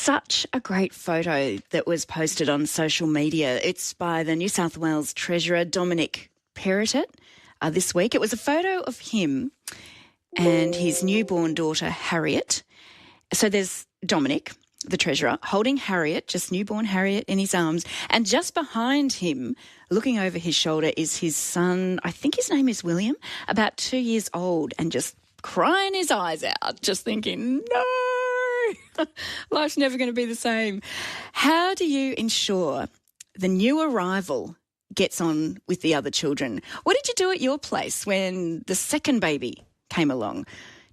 such a great photo that was posted on social media. It's by the New South Wales Treasurer, Dominic Perrottet, this week. It was a photo of him and his newborn daughter, Harriet. So there's Dominic, the Treasurer, holding Harriet, just newborn Harriet, in his arms. And just behind him, looking over his shoulder, is his son, I think his name is William, about 2 years old, and just crying his eyes out, just thinking, no, life's never going to be the same. How do you ensure the new arrival gets on with the other children? What did you do at your place when the second baby came along?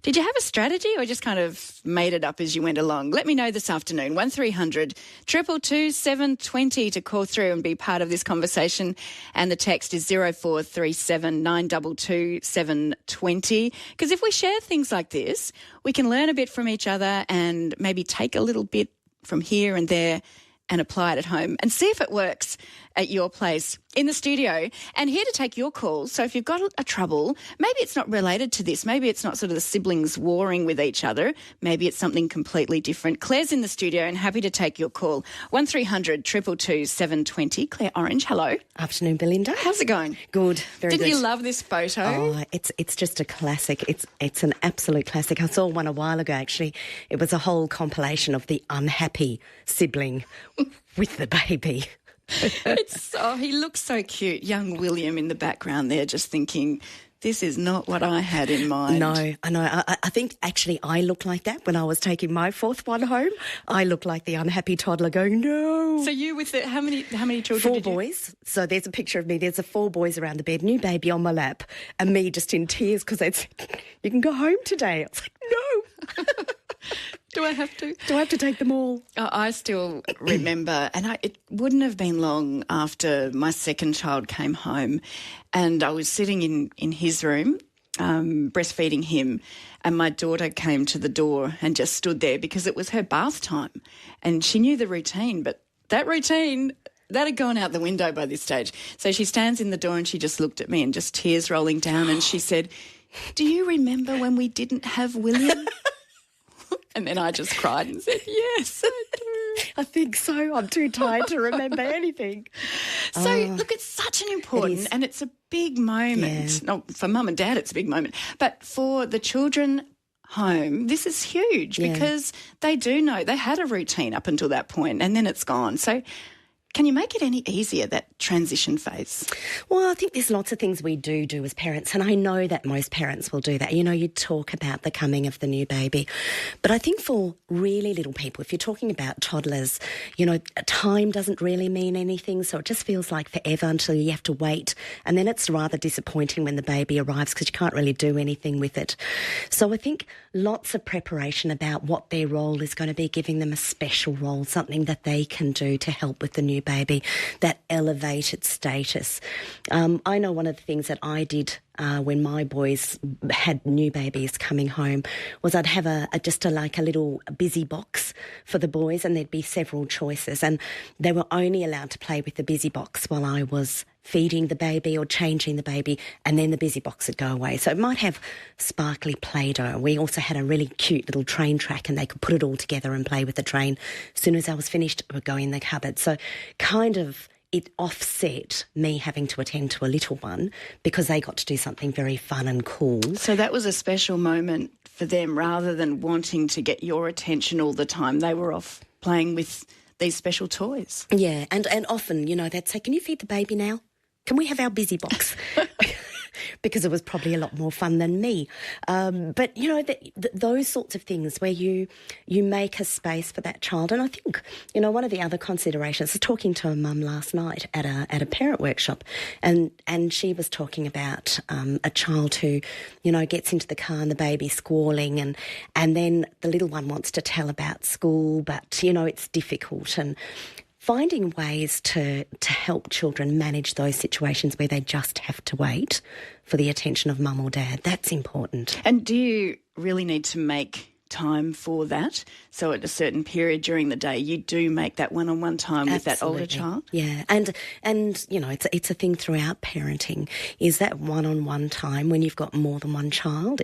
Did you have a strategy or just kind of made it up as you went along? Let me know this afternoon. 1300 222 720 to call through and be part of this conversation. And the text is 0437 922 720. Because if we share things like this, we can learn a bit from each other and maybe take a little bit from here and there and apply it at home and see if it works at your place. In the studio and here to take your calls. So if you've got a trouble, maybe it's not related to this, maybe it's not sort of the siblings warring with each other, maybe it's something completely different. Claire's in the studio and happy to take your call. 1300 222 720. Claire Orange, hello. Afternoon, Belinda. How's it going? Good, very good. Didn't you love this photo? Oh, it's just a classic. It's an absolute classic. I saw one a while ago, actually. It was a whole compilation of the unhappy sibling with the baby. He looks so cute. Young William in the background there just thinking, this is not what I had in mind. No, I know. I think actually I look like that when I was taking my fourth one home. I look like the unhappy toddler going, no. So you with how many children? Four boys. So there's a picture of me. There's 4 boys around the bed, new baby on my lap, and me just in tears because they said, you can go home today. I was like, no. Do I have to? Do I have to take them all? I still remember, and it wouldn't have been long after my second child came home, and I was sitting in his room, breastfeeding him, and my daughter came to the door and just stood there because it was her bath time, and she knew the routine, but that routine, that had gone out the window by this stage. So she stands in the door and she just looked at me and just tears rolling down, and she said, do you remember when we didn't have William? And then I just cried and said, yes, I do. I think so. I'm too tired to remember anything. So, look, it's such an important and it's a big moment. Yeah. Not for mum and dad, it's a big moment. But for the children home, this is huge because they do know they had a routine up until that point and then it's gone. So can you make it any easier, that transition phase? Well, I think there's lots of things we do as parents, and I know that most parents will do that. You know, you talk about the coming of the new baby. But I think for really little people, if you're talking about toddlers, you know, time doesn't really mean anything, so it just feels like forever until you have to wait. And then it's rather disappointing when the baby arrives because you can't really do anything with it. So I think lots of preparation about what their role is going to be, giving them a special role, something that they can do to help with the new baby, that elevated status. I know one of the things that I did when my boys had new babies coming home was I'd have a little busy box for the boys, and there'd be several choices, and they were only allowed to play with the busy box while I was feeding the baby or changing the baby, and then the busy box would go away. So it might have sparkly Play-Doh. We also had a really cute little train track and they could put it all together and play with the train. As soon as I was finished, it would go in the cupboard. So kind of it offset me having to attend to a little one because they got to do something very fun and cool. So that was a special moment for them rather than wanting to get your attention all the time. They were off playing with these special toys. Yeah, and often, you know, they'd say, can you feed the baby now? Can we have our busy box? Because it was probably a lot more fun than me. But, you know, those sorts of things where you make a space for that child. And I think, you know, one of the other considerations, I was talking to a mum last night at a parent workshop, and she was talking about a child who, you know, gets into the car and the baby's squalling and then the little one wants to tell about school, but, you know, it's difficult. And finding ways to help children manage those situations where they just have to wait for the attention of mum or dad, that's important. And do you really need to make time for that. So at a certain period during the day, you do make that one-on-one time with that older child. Yeah, and you know, it's a thing throughout parenting, is that one-on-one time when you've got more than one child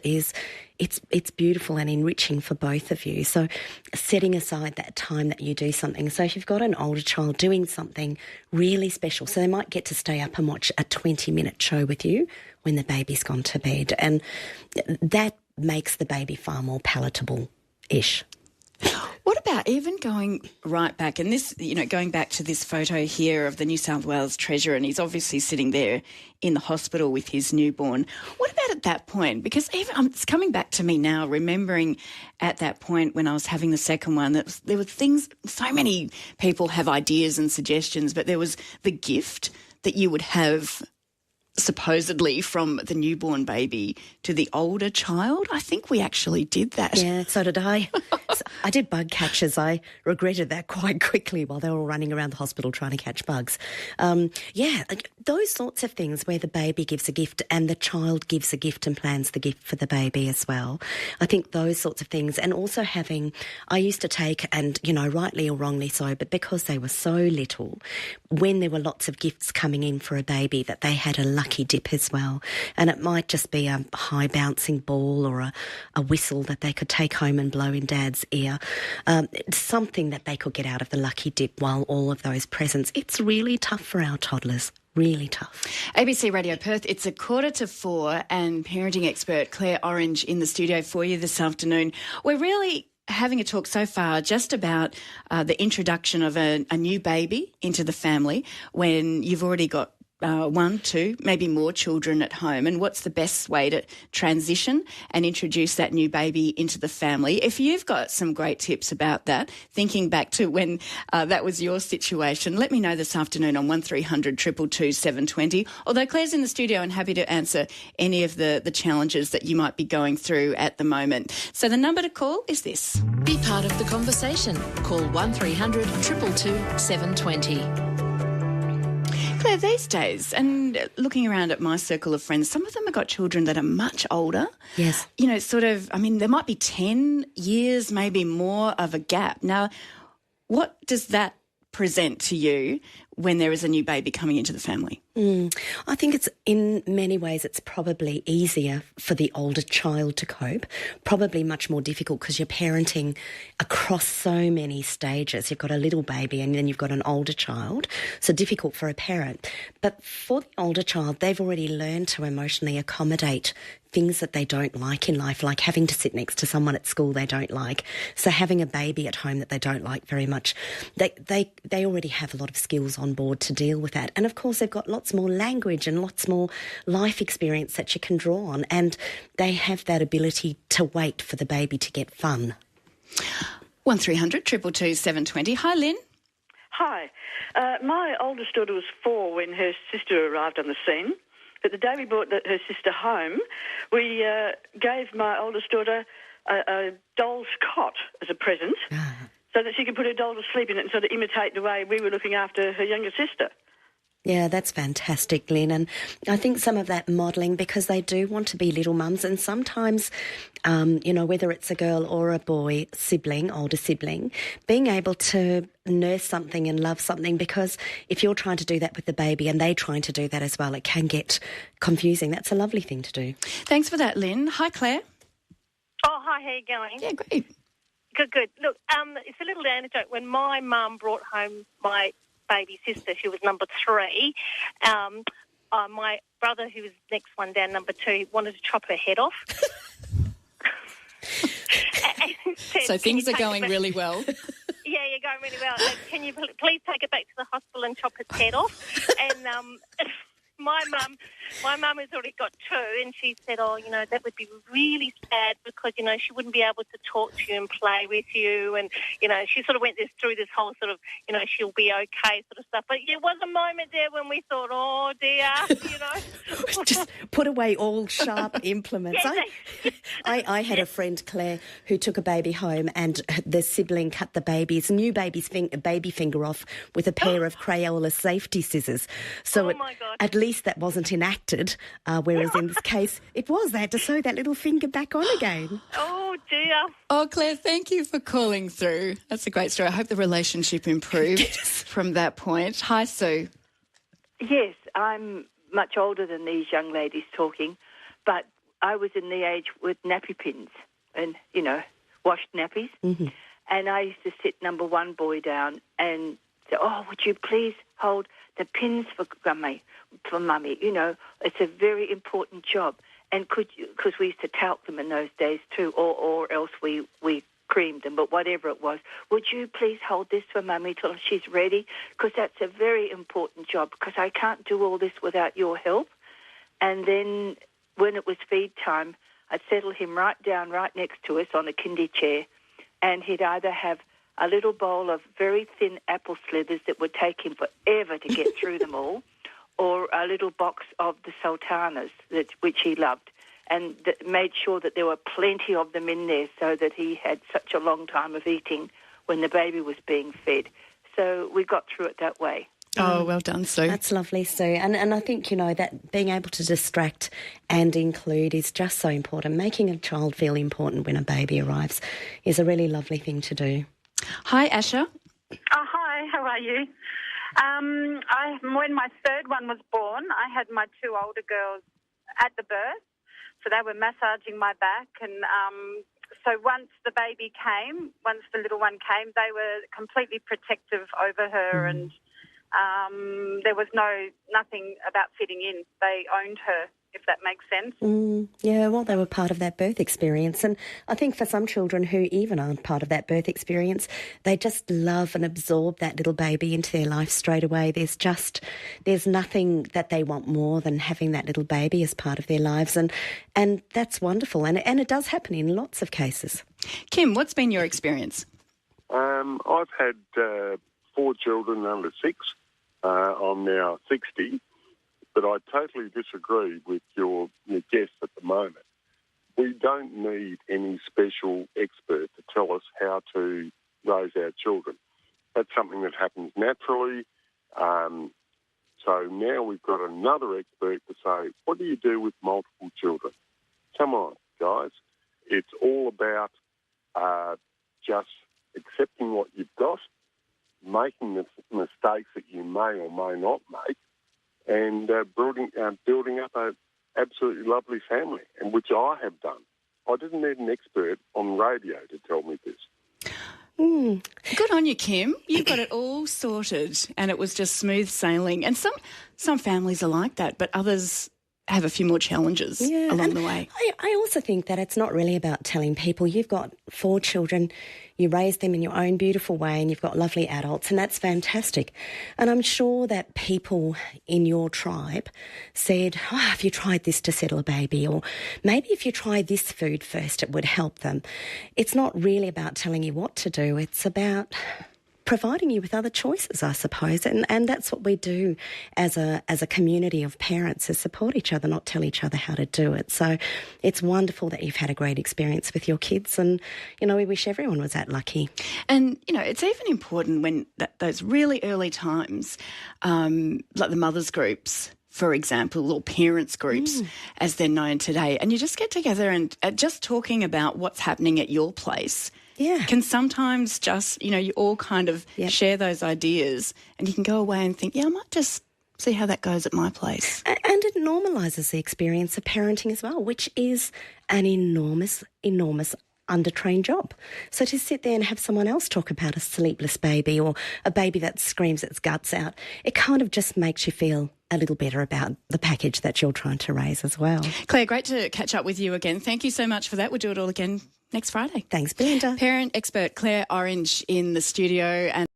it's beautiful and enriching for both of you. So setting aside that time that you do something. So if you've got an older child doing something really special, so they might get to stay up and watch a 20-minute show with you when the baby's gone to bed, and that makes the baby far more palatable-ish. What about even going right back, and this, you know, going back to this photo here of the New South Wales Treasurer, and he's obviously sitting there in the hospital with his newborn. What about at that point? Because even it's coming back to me now, remembering at that point when I was having the second one, that there were things, so many people have ideas and suggestions, but there was the gift that you would have supposedly from the newborn baby to the older child. I think we actually did that. Yeah, so did I. I did bug catchers. I regretted that quite quickly while they were all running around the hospital trying to catch bugs. Those sorts of things where the baby gives a gift and the child gives a gift and plans the gift for the baby as well. I think those sorts of things. And also I used to take, and, you know, rightly or wrongly so, but because they were so little, when there were lots of gifts coming in for a baby, that they had a lucky dip as well. And it might just be a high bouncing ball or a whistle that they could take home and blow in Dad's ear. Something that they could get out of the lucky dip while all of those presents. It's really tough for our toddlers. Really tough. ABC Radio Perth, it's 3:45 and parenting expert Claire Orange in the studio for you this afternoon. We're really having a talk so far just about the introduction of a new baby into the family when you've already got one, two, maybe more children at home, and what's the best way to transition and introduce that new baby into the family. If you've got some great tips about that, thinking back to when that was your situation, let me know this afternoon on 1300 222 720. Although Claire's in the studio and happy to answer any of the challenges that you might be going through at the moment. So the number to call is this. Be part of the conversation. Call 1300 222 720. Claire, these days, and looking around at my circle of friends, some of them have got children that are much older. Yes. You know, there might be 10 years, maybe more of a gap. Now, what does that present to you when there is a new baby coming into the family? I think it's, in many ways, it's probably easier for the older child to cope, probably much more difficult because you're parenting across so many stages. You've got a little baby and then you've got an older child, so difficult for a parent. But for the older child, they've already learned to emotionally accommodate things that they don't like in life, like having to sit next to someone at school they don't like. So having a baby at home that they don't like very much, they already have a lot of skills on board to deal with that. And of course, they've got lots more language and lots more life experience that you can draw on, and they have that ability to wait for the baby to get fun. 1300 222 720. Hi, Lynn. Hi. My oldest daughter was 4 when her sister arrived on the scene. But the day we brought her sister home, we gave my oldest daughter a doll's cot as a present so that she could put her doll to sleep in it and sort of imitate the way we were looking after her younger sister. Yeah, that's fantastic, Lynn. And I think some of that modelling, because they do want to be little mums, and sometimes, whether it's a girl or a boy sibling, older sibling, being able to nurse something and love something, because if you're trying to do that with the baby and they're trying to do that as well, it can get confusing. That's a lovely thing to do. Thanks for that, Lynn. Hi, Claire. Oh, hi, how you going? Yeah, great. Good. Look, it's a little anecdote. When my mum brought home my baby sister, she was number 3, my brother, who was next one down, number 2, wanted to chop her head off. So things are going really well. Yeah, you're going really well. Can you please take it back to the hospital and chop its head off? And my mum has already got 2, and she said, that would be really sad because, she wouldn't be able to talk to you and play with you. And, she sort of went through this whole sort of, she'll be okay sort of stuff. But there was a moment there when we thought, oh, dear, Just put away all sharp implements. Yeah, I had a friend, Claire, who took a baby home and the sibling cut the baby finger off with a pair of Crayola safety scissors. So my God. at least that wasn't in acted, whereas in this case it was. They had to sew that little finger back on again. Oh, dear. Oh, Claire, thank you for calling through. That's a great story. I hope the relationship improved from that point. Hi, Sue. Yes, I'm much older than these young ladies talking, but I was in the age with nappy pins and, washed nappies. Mm-hmm. And I used to sit number one boy down and say, oh, would you please hold the pins for Mummy? It's a very important job. And could you, because we used to talc them in those days too, or else we creamed them, but whatever it was, would you please hold this for Mummy till she's ready? Because that's a very important job, because I can't do all this without your help. And then when it was feed time, I'd settle him right down right next to us on a kindy chair, and he'd either have a little bowl of very thin apple slithers that would take him forever to get through them all, or a little box of the sultanas, which he loved, and that made sure that there were plenty of them in there so that he had such a long time of eating when the baby was being fed. So we got through it that way. Oh, well done, Sue. That's lovely, Sue. And I think, that being able to distract and include is just so important. Making a child feel important when a baby arrives is a really lovely thing to do. Hi, Asha. Oh, hi, how are you? When my third one was born, I had my two older girls at the birth, so they were massaging my back, and so once the little one came, they were completely protective over her, and there was nothing about fitting in. They owned her, if that makes sense. Yeah, well, they were part of that birth experience. And I think for some children who even aren't part of that birth experience, they just love and absorb that little baby into their life straight away. There's nothing that they want more than having that little baby as part of their lives. And that's wonderful. And it does happen in lots of cases. Kim, what's been your experience? I've had 4 children under 6. I'm now 60. But I totally disagree with your guest at the moment. We don't need any special expert to tell us how to raise our children. That's something that happens naturally. So now we've got another expert to say, what do you do with multiple children? Come on, guys. It's all about just accepting what you've got, making the mistakes that you may or may not make, and building up an absolutely lovely family, and which I have done. I didn't need an expert on radio to tell me this. Good on you, Kim. You got it all sorted, and it was just smooth sailing. And some families are like that, but others have a few more challenges along the way. I also think that it's not really about telling people. You've got 4 children, you raise them in your own beautiful way, and you've got lovely adults, and that's fantastic. And I'm sure that people in your tribe said, have you tried this to settle a baby? Or maybe if you try this food first, it would help them. It's not really about telling you what to do. It's about providing you with other choices, I suppose, and that's what we do as a community of parents, is support each other, not tell each other how to do it. So it's wonderful that you've had a great experience with your kids, and we wish everyone was that lucky. And it's even important when those really early times, like the mothers groups, for example, or parents groups, as they're known today, and you just get together and just talking about what's happening at your place. Yeah. Can sometimes just, you all kind of share those ideas, and you can go away and think, I might just see how that goes at my place. And it normalises the experience of parenting as well, which is an enormous, enormous undertrained job. So to sit there and have someone else talk about a sleepless baby or a baby that screams its guts out, it kind of just makes you feel a little better about the package that you're trying to raise as well. Claire, great to catch up with you again. Thank you so much for that. We'll do it all again next Friday. Thanks, Belinda. Parent expert Claire Orange in the studio. And